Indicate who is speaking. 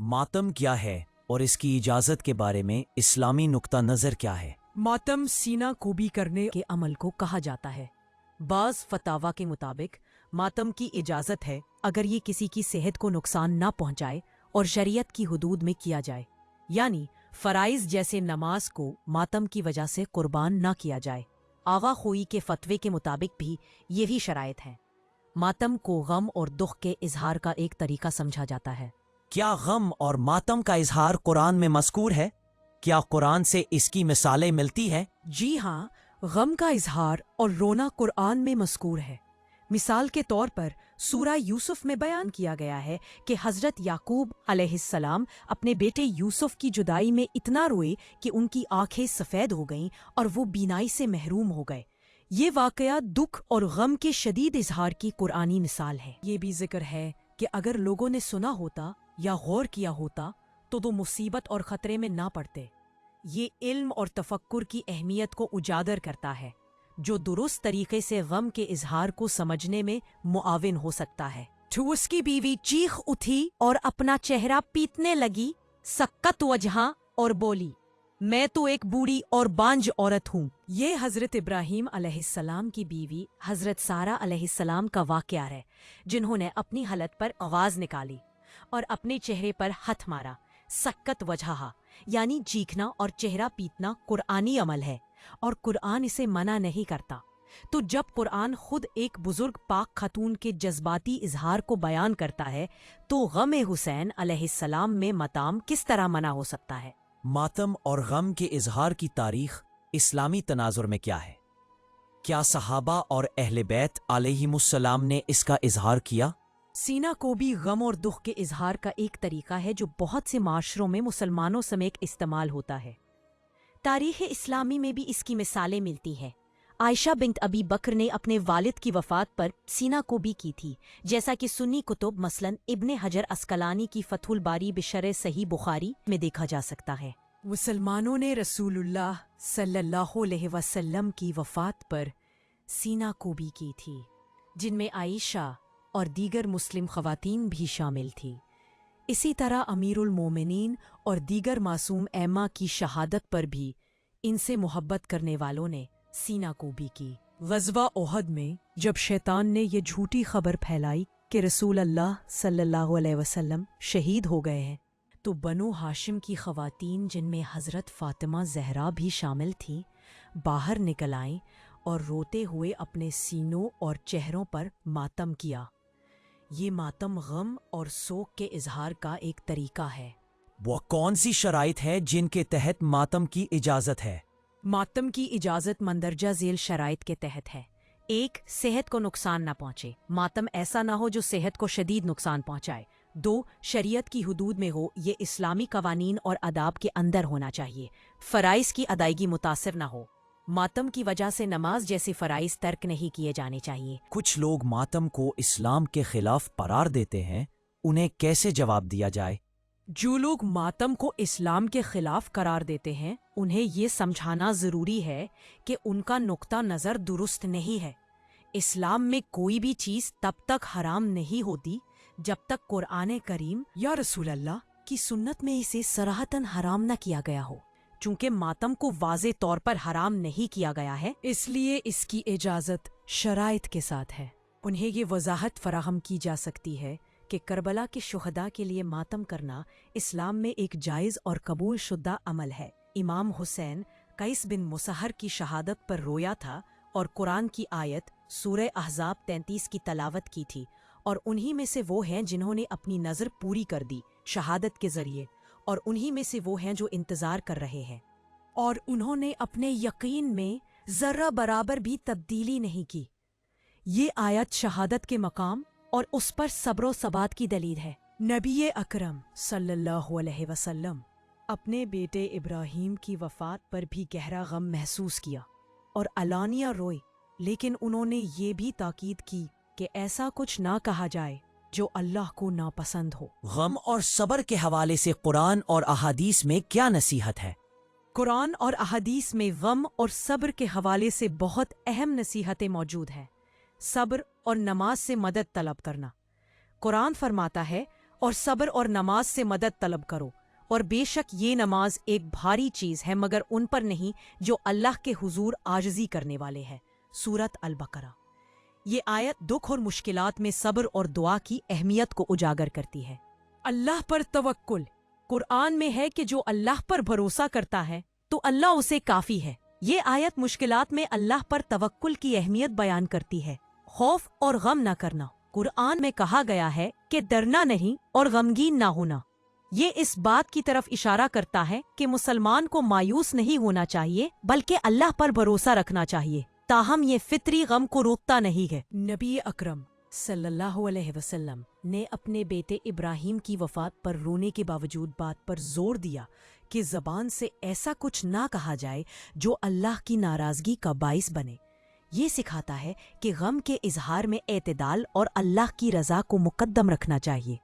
Speaker 1: मातम क्या है और इसकी इजाजत के बारे में इस्लामी नुक्ता नजर क्या है?
Speaker 2: मातम सीना कोबी करने के अमल को कहा जाता है। बाज़ फतावा के मुताबिक मातम की इजाज़त है अगर ये किसी की सेहत को नुकसान ना पहुंचाए और शरीयत की हुदूद में किया जाए, यानी फ़राइज़ जैसे नमाज को मातम की वजह से कुर्बान ना किया जाए। आगा खोई के फतवे के मुताबिक भी यही शराइत हैं। मातम को गम और दुख के इजहार का एक तरीका समझा जाता है।
Speaker 1: क्या गम और मातम का इजहार कुरान में मज़कूर है? क्या कुरान से इसकी मिसालें मिलती है?
Speaker 2: जी हाँ, गम का इजहार और रोना कुरान में मज़कूर है। मिसाल के तौर पर सूरा यूसुफ में बयान किया गया है कि हज़रत याकूब अलैहिस्सलाम अपने बेटे यूसुफ की जुदाई में इतना रोए कि उनकी आंखें सफ़ेद हो गईं और वो बीनाई से महरूम हो गए। ये वाकया दुख और गम के शदीद इजहार की कुरानी मिसाल है। ये भी जिक्र है कि अगर लोगों ने सुना होता या गौर किया होता तो मुसीबत और ख़तरे में ना पड़ते। ये इल्म और तफक्कुर की अहमियत को उजागर करता है, जो दुरुस्त तरीके से गम के इजहार को समझने में मुआविन हो सकता है। तो उसकी बीवी चीख उठी और अपना चेहरा पीटने लगी, सक्कत वजहा, और बोली, मैं तो एक बूढ़ी और बांझ औरत हूँ। ये हजरत इब्राहीम अलैहिस्सलाम की बीवी हजरत सारा अलैहिस्सलाम का वाक़या है, जिन्होंने अपनी हालत पर आवाज़ निकाली और अपने चेहरे पर हथ मारा। सक्कत वजहा यानी चीखना और चेहरा पीटना कुरानी अमल है और कुरान इसे मना नहीं करता। तो जब कुरान खुद एक बुजुर्ग पाक खातून के जज्बाती इजहार को बयान करता है, तो गम हुसैन अलैहिस्सलाम में मताम किस तरह मना हो सकता है?
Speaker 1: मातम और गम के इजहार की तारीख इस्लामी तनाजुर में क्या है? क्या सहाबा और अहले बैत अलैहिमुस्सलाम ने इसका इजहार किया?
Speaker 2: सीना को भी गम और दुख के इजहार का एक तरीका है जो बहुत से माशरों में मुसलमानों समेत इस्तेमाल होता है। तारीख़ इस्लामी में भी इसकी मिसालें मिलती हैं। आयशा बिन्त अबी बकर ने अपने वालिद की वफ़ात पर सीना को भी की थी, जैसा कि सुन्नी कुतुब मसलन इब्ने हजर अस्कलानी की फतहुल बारी बिशर सही बुखारी में देखा जा सकता है। मुसलमानों ने रसूलुल्लाह सल्लल्लाहु अलैहि वसल्लम की वफ़ात पर सीना को भी की थी, जिनमें आयशा और दीगर मुस्लिम ख़वातीन भी शामिल थी। इसी तरह अमीरुल मोमिनीन और दीगर मासूम ऐम्मा की शहादत पर भी इनसे मोहब्बत करने वालों ने सीना को भी की। ग़ज़वा ओहद में जब शैतान ने ये झूठी खबर फैलाई कि रसूल अल्लाह सल्लल्लाहु अलैहि वसल्लम शहीद हो गए हैं, तो बनु हाशिम की ख़वातीन, जिनमें हज़रत फ़ातिमा ज़हरा भी शामिल थीं, बाहर निकल आईं और रोते हुए अपने सीनों और चेहरों पर मातम किया। ये मातम गम और सोग के इजहार का एक तरीका है।
Speaker 1: वो कौन सी शराइत है जिनके तहत मातम की इजाजत है?
Speaker 2: मातम की इजाजत मंदरजा झेल शराइत के तहत है। 1. सेहत को नुकसान ना पहुंचे, मातम ऐसा ना हो जो सेहत को शदीद नुकसान पहुंचाए। 2. शरीयत की हुदूद में हो, ये इस्लामी कवानीन और आदाब के अंदर होना चाहिए। फ़राइज़ की अदायगी मुतासिर ना हो। मातम की वजह से नमाज जैसे फ़राइज़ तर्क नहीं किए जाने चाहिए।
Speaker 1: कुछ लोग मातम को इस्लाम के खिलाफ करार देते हैं, उन्हें कैसे जवाब दिया जाए?
Speaker 2: जो लोग मातम को इस्लाम के खिलाफ करार देते हैं, उन्हें ये समझाना ज़रूरी है कि उनका नुक्ता नज़र दुरुस्त नहीं है। इस्लाम में कोई भी चीज़ तब तक हराम नहीं होती जब तक कुरान करीम या रसूल अल्लाह की सुन्नत में इसे सराहतन हराम न किया गया हो। चूँकि मातम को वाज़े तौर पर हराम नहीं किया गया है, इसलिए इसकी इजाज़त शराइत के साथ है। उन्हें ये वजाहत फराहम की जा सकती है कि करबला के शुहदा के लिए मातम करना इस्लाम में एक जायज़ और कबूल शुदा अमल है। इमाम हुसैन कैस बिन मुसहर की शहादत पर रोया था और कुरान की आयत सूरह अहज़ाब 33 की तलावत की थी, और उन्हीं में से वो हैं जिन्होंने अपनी नज़र पूरी कर दी शहादत के ज़रिए, और उन्हीं में से वो हैं जो इंतज़ार कर रहे हैं, और उन्होंने अपने यकीन में ज़र्रा बराबर भी तब्दीली नहीं की। ये आयत शहादत के मकाम और उस पर सब्र सबात की दलील है। नबी अकरम सल्लल्लाहु अलैहि वसल्लम अपने बेटे इब्राहीम की वफ़ात पर भी गहरा गम महसूस किया और अलानिया रोए, लेकिन उन्होंने ये भी ताकीद की कि ऐसा कुछ ना कहा जाए जो अल्लाह को नापसंद हो।
Speaker 1: गम और सब्र के हवाले से कुरान और अहादीस में क्या नसीहत है?
Speaker 2: कुरान और अहादीस में गम और सब्र के हवाले से बहुत अहम नसीहतें मौजूद हैं। सब्र और नमाज से मदद तलब करना। कुरान फरमाता है, اور صبر اور نماز سے مدد طلب کرو، اور بے شک یہ نماز ایک بھاری چیز ہے مگر ان پر نہیں جو اللہ کے حضور عاجزی کرنے والے ہیں۔ سورۃ البقرہ۔ یہ آیت دکھ اور مشکلات میں صبر اور دعا کی اہمیت کو اجاگر کرتی ہے۔ اللہ پر توکل۔ قرآن میں ہے کہ جو اللہ پر بھروسہ کرتا ہے تو اللہ اسے کافی ہے۔ یہ آیت مشکلات میں اللہ پر توکل کی اہمیت بیان کرتی ہے۔ خوف اور غم نہ کرنا۔ قرآن میں کہا گیا ہے کہ ڈرنا نہیں اور غمگین نہ ہونا۔ یہ اس بات کی طرف اشارہ کرتا ہے کہ مسلمان کو مایوس نہیں ہونا چاہیے بلکہ اللہ پر بھروسہ رکھنا چاہیے، تاہم یہ فطری غم کو روکتا نہیں ہے۔ نبی اکرم صلی اللہ علیہ وسلم نے اپنے بیٹے ابراہیم کی وفات پر رونے کے باوجود بات پر زور دیا کہ زبان سے ایسا کچھ نہ کہا جائے جو اللہ کی ناراضگی کا باعث بنے۔ یہ سکھاتا ہے کہ غم کے اظہار میں اعتدال اور اللہ کی رضا کو مقدم رکھنا چاہیے۔